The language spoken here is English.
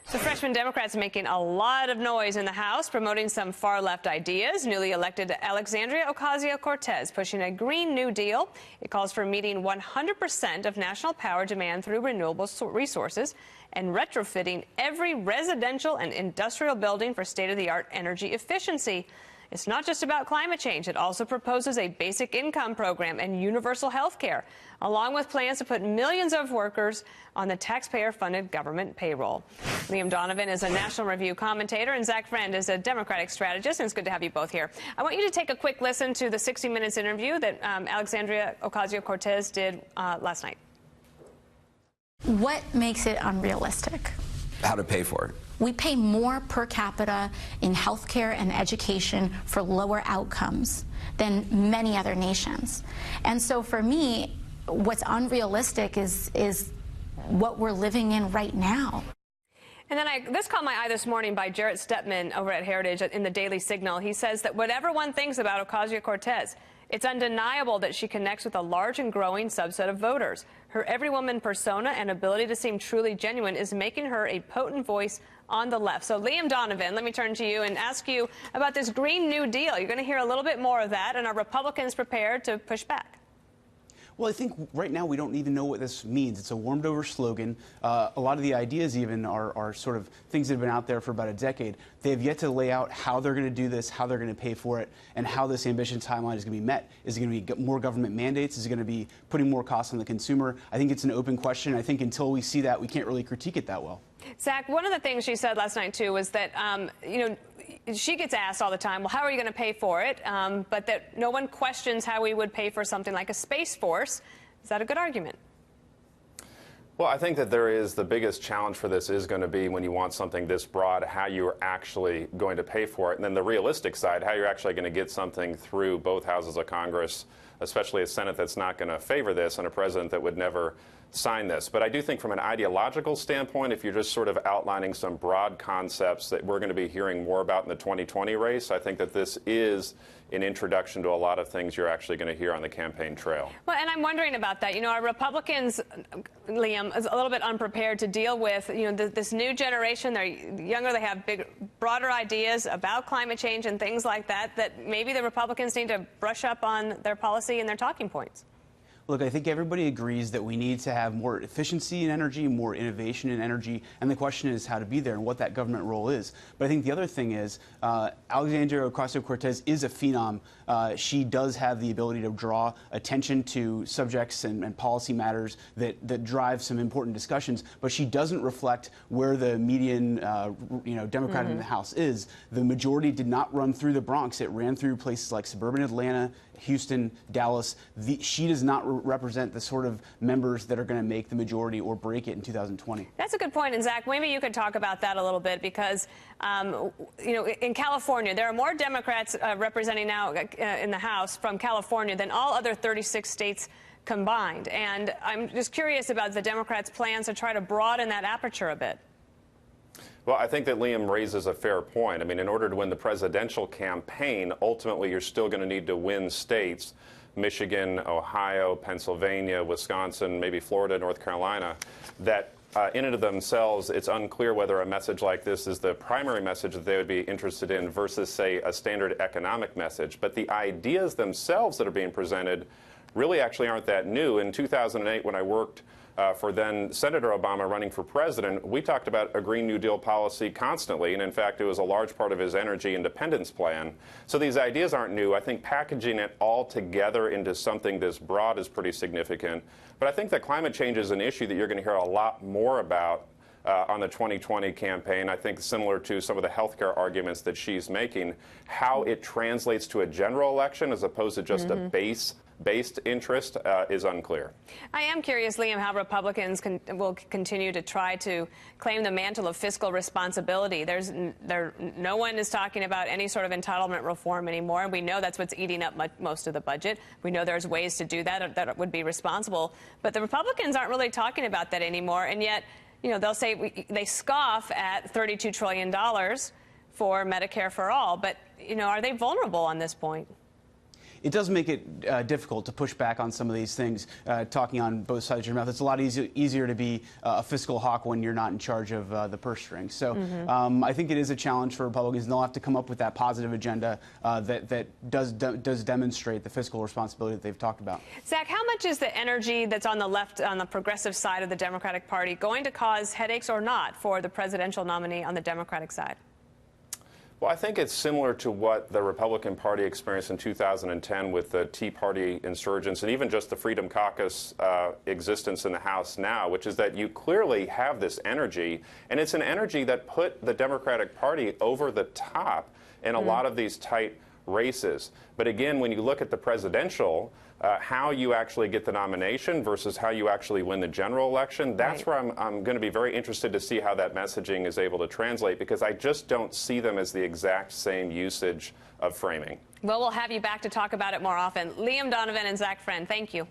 So freshman Democrats making a lot of noise in the House, promoting some far-left ideas. Newly elected Alexandria Ocasio-Cortez pushing a Green New Deal. It calls for meeting 100% of national power demand through renewable resources and retrofitting every residential and industrial building for state-of-the-art energy efficiency. It's not just about climate change. It also proposes a basic income program and universal health care, along with plans to put millions of workers on the taxpayer-funded government payroll. Liam Donovan is a National Review commentator, and Zach Friend is a Democratic strategist, and it's good to have you both here. I want you to take a quick listen to the 60 Minutes interview that Alexandria Ocasio-Cortez did last night. What makes it unrealistic? How to pay for it. We pay more per capita in healthcare and education for lower outcomes than many other nations. And so for me, what's unrealistic is what we're living in right now. And then this caught my eye this morning by Jarrett Stepman over at Heritage in the Daily Signal. He says that whatever one thinks about Ocasio-Cortez, it's undeniable that she connects with a large and growing subset of voters. Her every woman persona and ability to seem truly genuine is making her a potent voice on the left. So, Liam Donovan, let me turn to you and ask you about this Green New Deal. You're going to hear a little bit more of that, and are Republicans prepared to push back? Well, I think right now we don't even know what this means. It's a warmed-over slogan. A lot of the ideas even are sort of things that have been out there for about a decade. They have yet to lay out how they're going to do this, how they're going to pay for it, and how this ambitious timeline is going to be met. Is it going to be more government mandates? Is it going to be putting more costs on the consumer? I think it's an open question. I think until we see that, we can't really critique it that well. Zach, one of the things she said last night, too, was that, she gets asked all the time, well, how are you going to pay for it? But that no one questions how we would pay for something like a Space Force. Is that a good argument? Well, I think that there is the biggest challenge for this is going to be when you want something this broad, how you're actually going to pay for it. And then the realistic side, how you're actually going to get something through both houses of Congress, especially a Senate that's not going to favor this and a president that would never sign this. But I do think from an ideological standpoint, if you're just sort of outlining some broad concepts that we're going to be hearing more about in the 2020 race, I think that this is an introduction to a lot of things you're actually going to hear on the campaign trail. Well, and I'm wondering about that. Are Republicans, Liam, is a little bit unprepared to deal with, this new generation? They're younger, they have broader ideas about climate change and things like that, that maybe the Republicans need to brush up on their policy and their talking points. Look, I think everybody agrees that we need to have more efficiency in energy, more innovation in energy, and the question is how to be there and what that government role is. But I think the other thing is Alexandria Ocasio-Cortez is a phenom. She does have the ability to draw attention to subjects and policy matters that drive some important discussions, but she doesn't reflect where the median Democrat in the House is. The majority did not run through the Bronx. It ran through places like suburban Atlanta, Houston, Dallas. She does not represent the sort of members that are going to make the majority or break it in 2020. That's a good point. And Zach, maybe you could talk about that a little bit because, in California, there are more Democrats representing now in the House from California than all other 36 states combined. And I'm just curious about the Democrats' plans to try to broaden that aperture a bit. Well, I think that Liam raises a fair point. I mean, in order to win the presidential campaign, ultimately you're still going to need to win states, Michigan, Ohio, Pennsylvania, Wisconsin, maybe Florida, North Carolina, that in and of themselves, it's unclear whether a message like this is the primary message that they would be interested in versus, say, a standard economic message. But the ideas themselves that are being presented really actually aren't that new. In 2008, when I worked for then Senator Obama running for president, we talked about a Green New Deal policy constantly, and in fact, it was a large part of his energy independence plan. So these ideas aren't new. I think packaging it all together into something this broad is pretty significant. But I think that climate change is an issue that you're going to hear a lot more about on the 2020 campaign. I think similar to some of the healthcare arguments that she's making, how it translates to a general election as opposed to just a based interest is unclear. I am curious, Liam, how Republicans will continue to try to claim the mantle of fiscal responsibility. No one is talking about any sort of entitlement reform anymore, and we know that's what's eating up most of the budget. We know there's ways to do that would be responsible, but the Republicans aren't really talking about that anymore, and yet, they'll say they scoff at $32 trillion for Medicare for all, but, are they vulnerable on this point? it does make it difficult to push back on some of these things, talking on both sides of your mouth. It's a lot easier to be a fiscal hawk when you're not in charge of the purse strings. So I think it is a challenge for Republicans, and they'll have to come up with that positive agenda that does demonstrate the fiscal responsibility that they've talked about. Zach, how much is the energy that's on the left, on the progressive side of the Democratic Party, going to cause headaches or not for the presidential nominee on the Democratic side? Well, I think it's similar to what the Republican Party experienced in 2010 with the Tea Party insurgents and even just the Freedom Caucus existence in the House now, which is that you clearly have this energy, and it's an energy that put the Democratic Party over the top in a lot of these tight races. But again, when you look at the presidential, how you actually get the nomination versus how you actually win the general election, that's where I'm going to be very interested to see how that messaging is able to translate, because I just don't see them as the exact same usage of framing. Well, we'll have you back to talk about it more often. Liam Donovan and Zach Friend, thank you.